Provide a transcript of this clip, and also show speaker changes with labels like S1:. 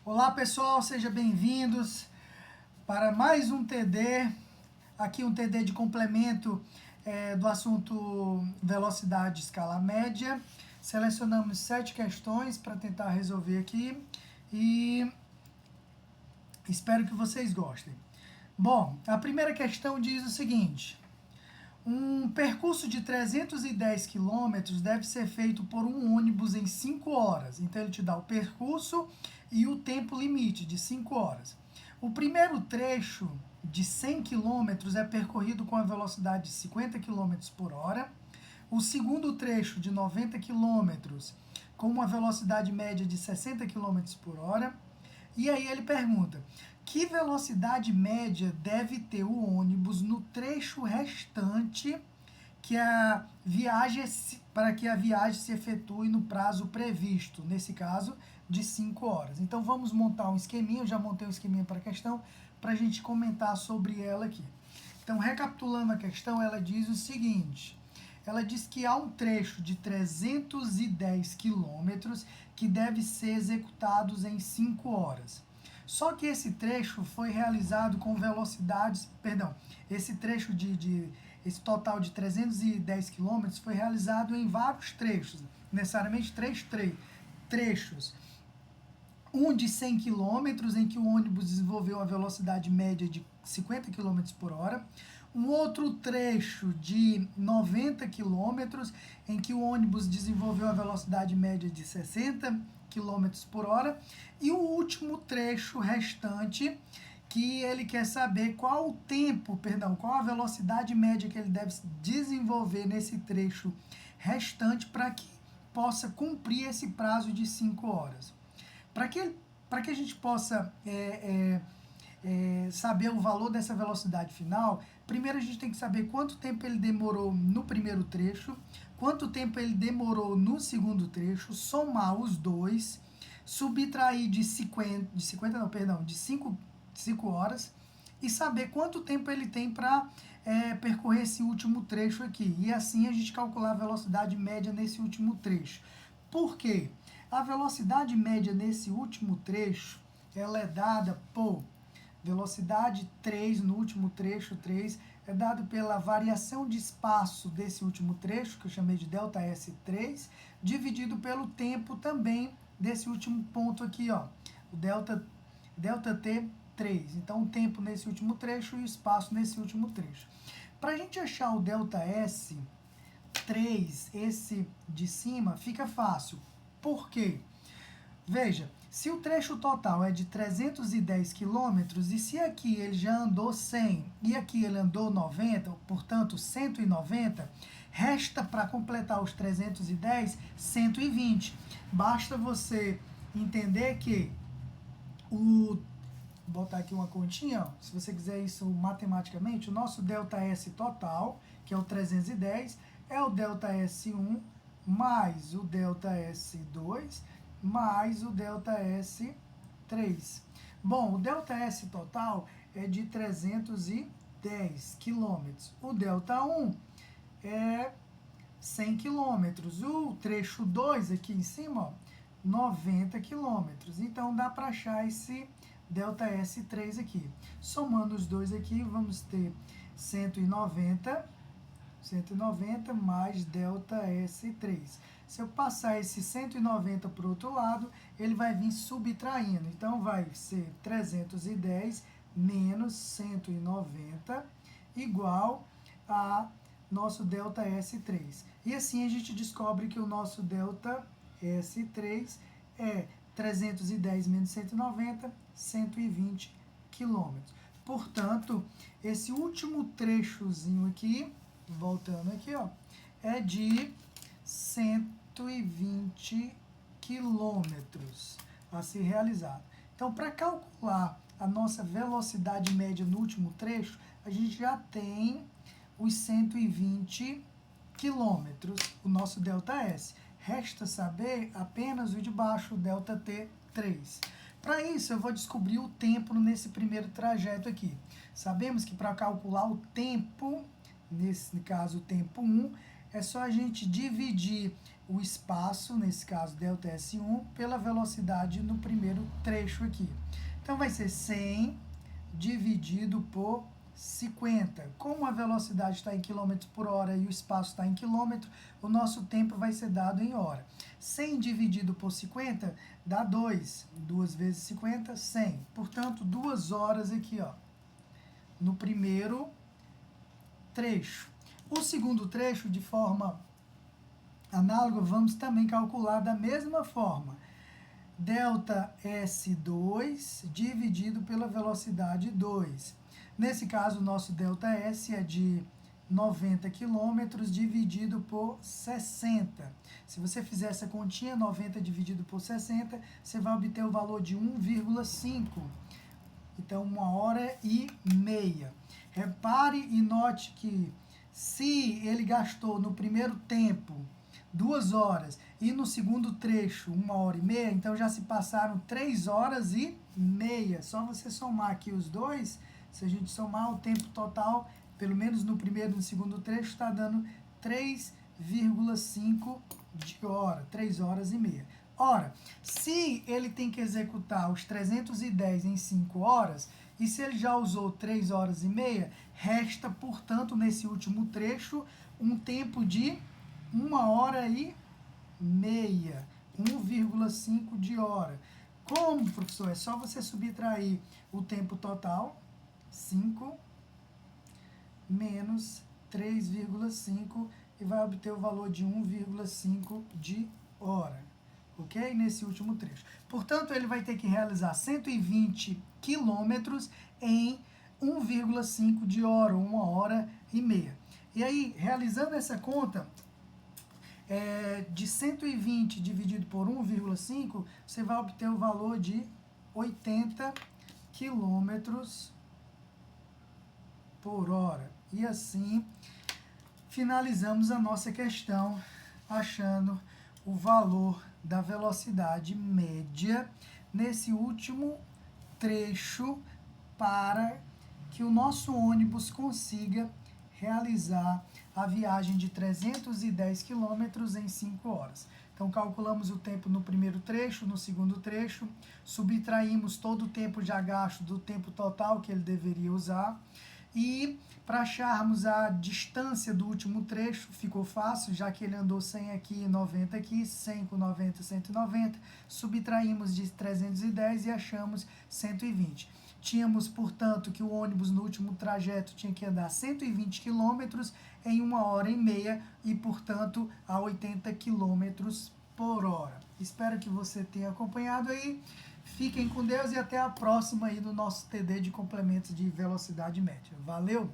S1: Olá pessoal, sejam bem-vindos para mais um TD, aqui um TD de complemento do assunto velocidade escala média. Selecionamos 7 questões para tentar resolver aqui e espero que vocês gostem. Bom, a primeira questão diz o seguinte: um percurso de 310 quilômetros deve ser feito por um ônibus em 5 horas. Então ele te dá o percurso e o tempo limite de 5 horas. O primeiro trecho de 100 quilômetros é percorrido com a velocidade de 50 quilômetros por hora. O segundo trecho de 90 quilômetros com uma velocidade média de 60 quilômetros por hora. E aí ele pergunta: que velocidade média deve ter o ônibus no trecho restante que a viagem para que a viagem se efetue no prazo previsto, nesse caso de 5 horas. Então vamos montar um esqueminha, eu já montei um esqueminha para a questão, para a gente comentar sobre ela aqui. Então, recapitulando a questão, ela diz o seguinte: ela diz que há um trecho de 310 quilômetros que deve ser executado em 5 horas. Só que esse trecho foi realizado com velocidades, esse trecho esse total de 310 quilômetros foi realizado em vários trechos, necessariamente trechos. Um de 100 quilômetros, em que o ônibus desenvolveu a velocidade média de 50 quilômetros por hora. Um outro trecho de 90 quilômetros, em que o ônibus desenvolveu a velocidade média de 60 quilômetros por hora. E o último trecho restante, que ele quer saber qual qual a velocidade média que ele deve desenvolver nesse trecho restante para que possa cumprir esse prazo de 5 horas. Para que a gente possa saber o valor dessa velocidade final, primeiro a gente tem que saber quanto tempo ele demorou no primeiro trecho, quanto tempo ele demorou no segundo trecho, somar os dois, subtrair de 5 horas e saber quanto tempo ele tem para percorrer esse último trecho aqui. E assim a gente calcular a velocidade média nesse último trecho. Por quê? A velocidade média nesse último trecho, ela é dada por velocidade 3 no último trecho, 3, é dado pela variação de espaço desse último trecho, que eu chamei de ΔS3, dividido pelo tempo também desse último ponto aqui, ó, o ΔT3. Então, o tempo nesse último trecho e o espaço nesse último trecho. Para a gente achar o ΔS3, esse de cima, fica fácil. Por quê? Veja, se o trecho total é de 310 quilômetros e se aqui ele já andou 100 e aqui ele andou 90, portanto 190, resta para completar os 310, 120. Basta você entender que vou botar aqui uma continha, ó, se você quiser isso matematicamente, o nosso ΔS total, que é o 310, é o ΔS1 mais o ΔS2 mais o ΔS3. Bom, o ΔS total é de 310 quilômetros. O ΔS1 é 100 quilômetros. O trecho 2 aqui em cima, ó, 90 quilômetros. Então dá para achar esse ΔS3 aqui. Somando os dois aqui, vamos ter 190 mais ΔS3. Se eu passar esse 190 para o outro lado, ele vai vir subtraindo. Então, vai ser 310 menos 190 igual a nosso ΔS3. E assim a gente descobre que o nosso ΔS3 é 310 menos 190, 120 quilômetros. Portanto, esse último trechozinho aqui, voltando aqui, ó, é de 120 quilômetros a ser realizado. Então, para calcular a nossa velocidade média no último trecho, a gente já tem os 120 quilômetros, o nosso ΔS. Resta saber apenas o de baixo, o ΔT3. Para isso, eu vou descobrir o tempo nesse primeiro trajeto aqui. Sabemos que para calcular o tempo, nesse caso o tempo 1, é só a gente dividir o espaço, nesse caso ΔS1, pela velocidade no primeiro trecho aqui. Então vai ser 100 dividido por 50. Como a velocidade está em quilômetros por hora e o espaço está em quilômetro, o nosso tempo vai ser dado em hora. 100 dividido por 50 dá 2. 2 vezes 50, 100. Portanto, 2 horas aqui, ó, no primeiro trecho. O segundo trecho, de forma análoga, vamos também calcular da mesma forma. ΔS2 dividido pela velocidade 2. Nesse caso, o nosso ΔS é de 90 km dividido por 60. Se você fizer essa continha, 90 dividido por 60, você vai obter o valor de 1,5. Então, 1h30. Repare e note que se ele gastou no primeiro tempo 2 horas e no segundo trecho 1h30, então já se passaram 3h30. Só você somar aqui os dois, se a gente somar o tempo total, pelo menos no primeiro e no segundo trecho, está dando 3,5 de hora, 3h30. Ora, se ele tem que executar os 310 em 5 horas, e se ele já usou 3h30, resta, portanto, nesse último trecho, um tempo de 1h30, 1,5 de hora. Como, professor? É só você subtrair o tempo total, 5 menos 3,5, e vai obter o valor de 1,5 de hora. Ok? Nesse último trecho. Portanto, ele vai ter que realizar 120 quilômetros em 1,5 de hora, 1h30. E aí, realizando essa conta, de 120 dividido por 1,5, você vai obter o valor de 80 quilômetros por hora. E assim, finalizamos a nossa questão achando o valor da velocidade média nesse último trecho para que o nosso ônibus consiga realizar a viagem de 310 quilômetros em 5 horas. Então, calculamos o tempo no primeiro trecho, no segundo trecho, subtraímos todo o tempo já gasto do tempo total que ele deveria usar. E para acharmos a distância do último trecho, ficou fácil, já que ele andou 100 aqui e 90 aqui, 100 com 90, 190, subtraímos de 310 e achamos 120. Tínhamos, portanto, que o ônibus no último trajeto tinha que andar 120 quilômetros em 1h30 e, portanto, a 80 quilômetros por hora. Espero que você tenha acompanhado aí. Fiquem com Deus e até a próxima aí do nosso TD de complementos de velocidade média. Valeu!